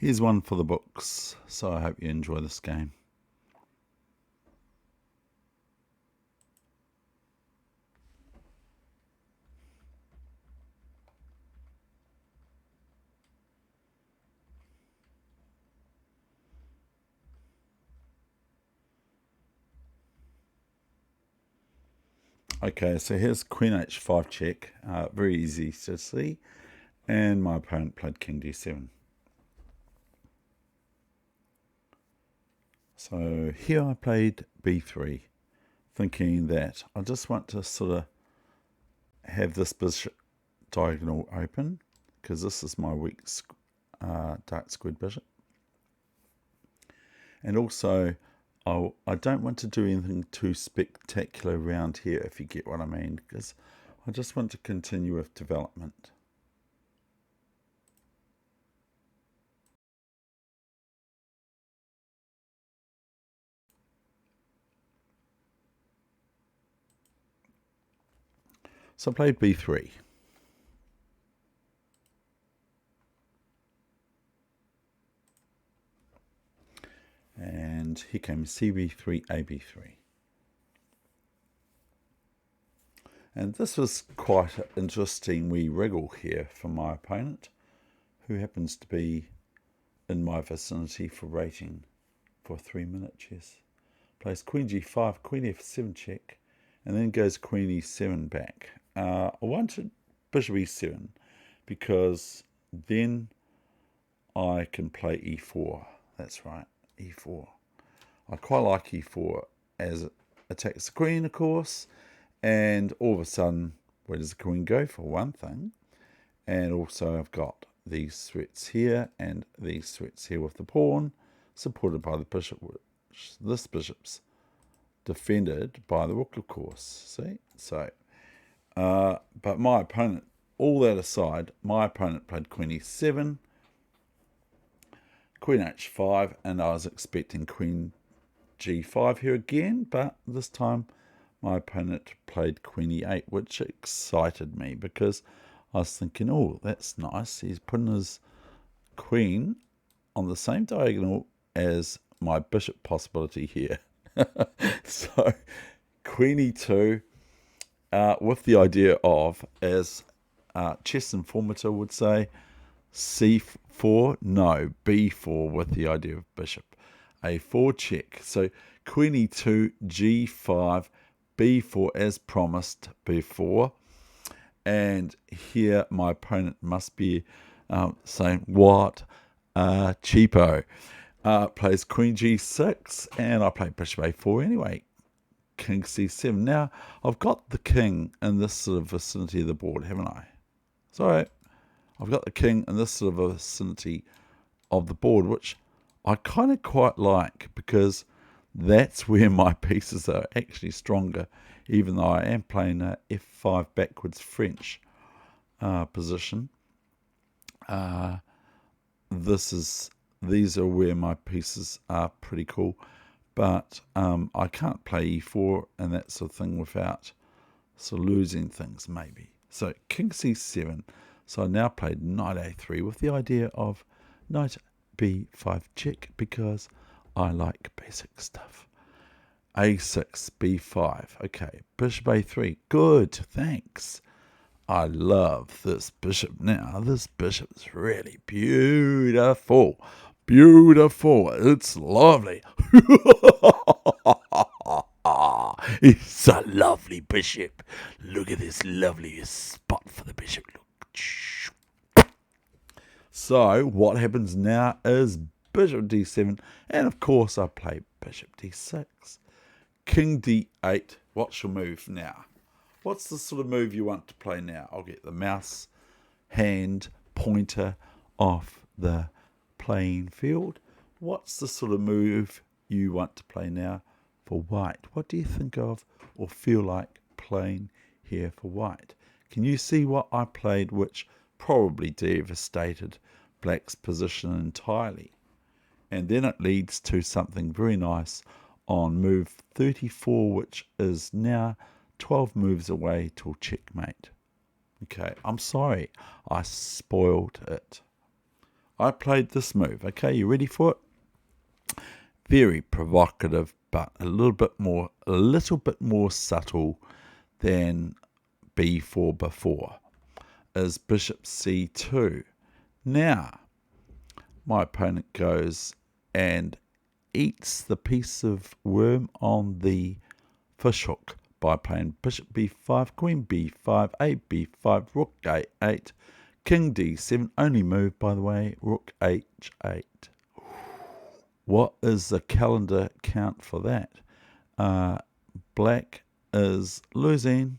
Here's one for the books, so I hope you enjoy this game. Okay, so here's Queen H5 check, very easy to see, and my opponent played King D7. So here I played B3, thinking that I just want to sort of have this bishop diagonal open, because this is my weak dark squared bishop. And also, I don't want to do anything too spectacular around here, if you get what I mean, because I just want to continue with development. So I played B3. And here came CB3, AB3. And this was quite an interesting wee wriggle here from my opponent, who happens to be in my vicinity for rating for 3-minute chess. Plays Queen G5, Queen F7 check, and then goes Queen E7 back. I wanted Bishop E7 because then I can play E4. That's right, E4. I quite like E4 as it attacks the queen, of course, and all of a sudden, where does the queen go, for one thing? And also I've got these threats here and these threats here with the pawn, supported by the bishop, which this bishop's defended by the rook, of course. See? So, but my opponent, all that aside, my opponent played Queen E7, Queen H5, and I was expecting Queen G5 here again, but this time my opponent played Queen E8, which excited me because I was thinking, oh, that's nice. He's putting his queen on the same diagonal as my bishop possibility here. So Queen E2, with the idea of, as Chess Informator would say, C4, no, B4 with the idea of bishop. A4 check. So Queen E2, G5, B4 as promised before. And here my opponent must be saying, what cheapo. Plays Queen G6, and I play Bishop A4 anyway. King C7. Now, I've got the king in this sort of vicinity of the board, haven't I? Sorry. I've got the king in this sort of vicinity of the board, which I kind of quite like, because that's where my pieces are actually stronger, even though I am playing a F5 backwards French position. These are where my pieces are pretty cool, but I can't play E4 and that sort of thing without sort of losing things, maybe. So King C7. So I now played Knight A3 with the idea of Knight B5 check, because I like basic stuff. A6, B5. Okay, Bishop A3. Good, thanks. I love this bishop now. This bishop is really beautiful. Beautiful. It's lovely. It's a lovely bishop. Look at this lovely spot for the bishop. Look. So what happens now is Bishop D7, and of course I play Bishop D6. King D8. What's your move now? What's the sort of move you want to play now? I'll get the mouse hand pointer off the playing field. What's the sort of move you want to play now for white? What do you think of or feel like playing here for white? Can you see what I played, which probably devastated black's position entirely? And then it leads to something very nice on move 34, which is now 12 moves away till checkmate. Okay, I'm sorry, I spoiled it. I played this move. Okay, you ready for it? Very provocative, but a little bit more subtle than b4 before. Is bishop c2. Now, my opponent goes and eats the piece of worm on the fishhook by playing bishop b5, queen b5, a b5, rook a8, king d7, only move, by the way, rook h8. What is the calendar count for that? Black is losing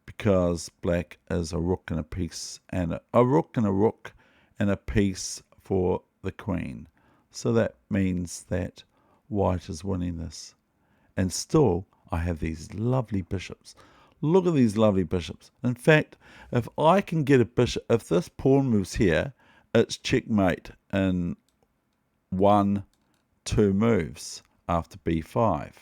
because black is a rook and a piece, and a rook and a rook and a piece for the queen. So that means that white is winning this. And still, I have these lovely bishops. Look at these lovely bishops. In fact, if I can get a bishop, if this pawn moves here, it's checkmate in 1-2 moves after b5.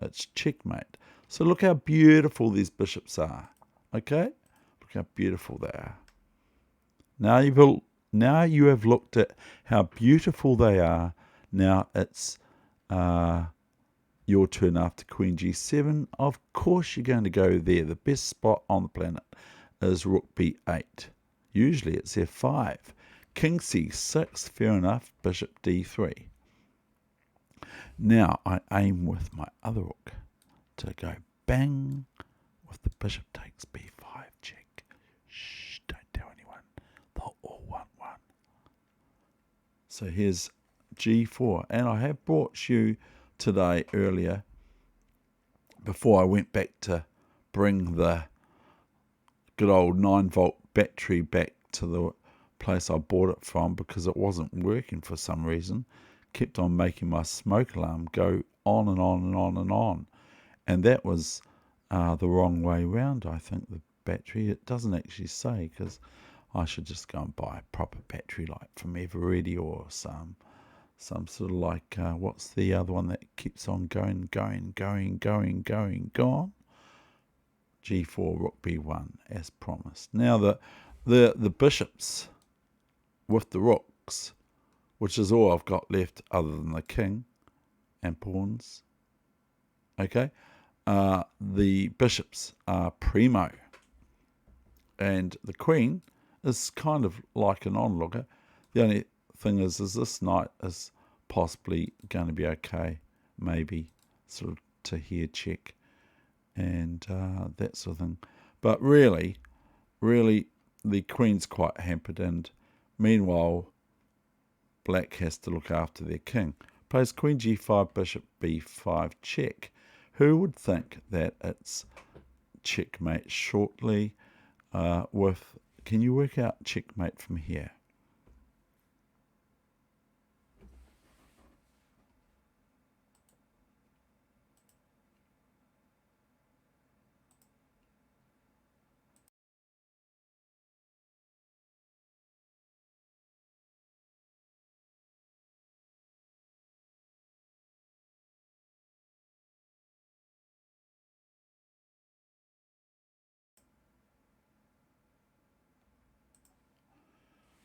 It's checkmate. So look how beautiful these bishops are. Okay? Look how beautiful they are. Now you have looked at how beautiful they are. Now it's your turn after queen g7. Of course you're going to go there. The best spot on the planet is rook b8. Usually it's f5. King c6, fair enough. Bishop d3. Now I aim with my other rook to go bang with the bishop takes b5 check. Shh, don't tell anyone. They'll all want one. So here's g4. And I have brought you today earlier, before I went back to bring the good old 9-volt battery back to the place I bought it from because it wasn't working for some reason. Kept on making my smoke alarm go on and on and on and on. And that was the wrong way round, I think, the battery. It doesn't actually say, because I should just go and buy a proper battery like from Eveready or some sort of like, what's the other one that keeps on going, gone? G4, rook b1, as promised. Now the bishops with the rooks, which is all I've got left other than the king and pawns. Okay, the bishops are primo, and the queen is kind of like an onlooker. The only thing is this knight is possibly going to be okay, maybe sort of to here check and that sort of thing. But really, the queen's quite hampered, and meanwhile, black has to look after their king. Plays queen g5, bishop b5 check. Who would think that it's checkmate shortly with... Can you work out checkmate from here?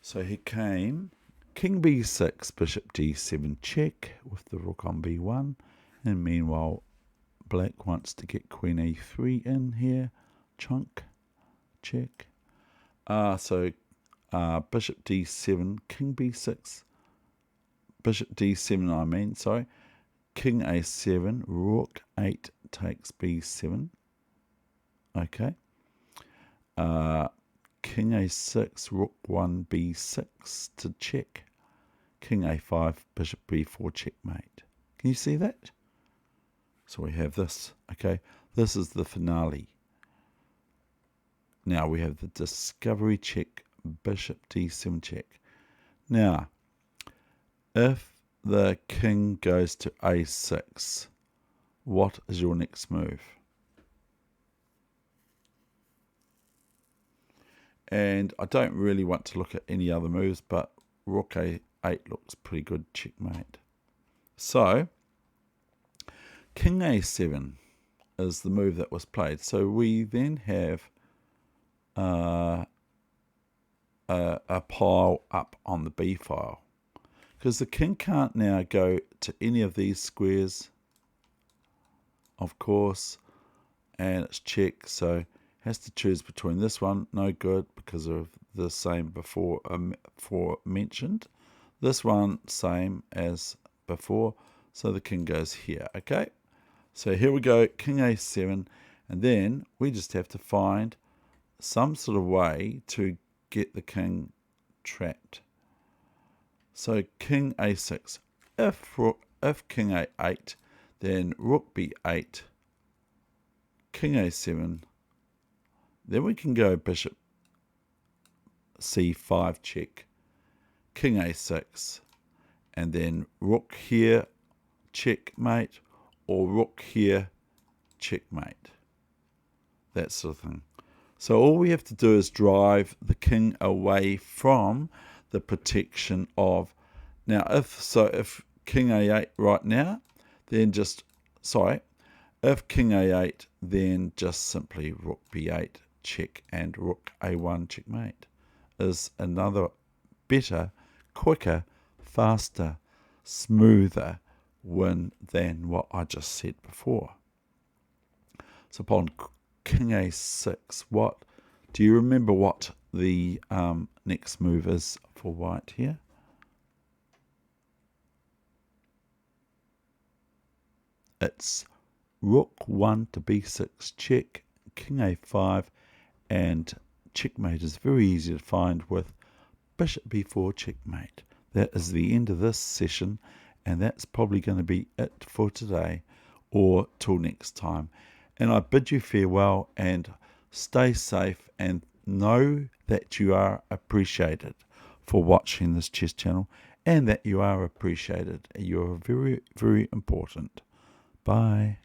So he came king b6, bishop d7 check with the rook on b1. And meanwhile, black wants to get queen a3 in here. Chunk, check. So bishop d7, king b6, bishop d7 I mean, sorry. King a7, rook 8 takes b7. Okay. King a6, rook 1 b6 to check. King a5, bishop b4 checkmate. Can you see that? So we have this. Okay, this is the finale. Now we have the discovery check, bishop d7 check. Now, if the king goes to a6, what is your next move? And I don't really want to look at any other moves, but rook a8 looks pretty good, checkmate. So, king a7 is the move that was played. So we then have a pile up on the b file, because the king can't now go to any of these squares, of course, and it's check, so has to choose between this one, no good because of the same before mentioned. This one, same as before, so the king goes here, okay? So here we go, king a7, and then we just have to find some sort of way to get the king trapped. So king a6. If king a8, then rook b8, king a7. Then we can go bishop c5 check, king a6, and then rook here, checkmate, or rook here, checkmate. That sort of thing. So all we have to do is drive the king away from the protection of, now if king a8 right now, then just, if king a8, then just simply rook b8 check and rook a1 checkmate is another better, quicker, faster, smoother win than what I just said before. So upon king a6, what do you remember what the next move is for white here? It's rook 1 to b6 check, king a5, and checkmate is very easy to find with bishop b4 checkmate. That is the end of this session, and that's probably going to be it for today, or till next time. And I bid you farewell, and stay safe, and know that you are appreciated for watching this chess channel, and that you are appreciated. You're very, very important. Bye.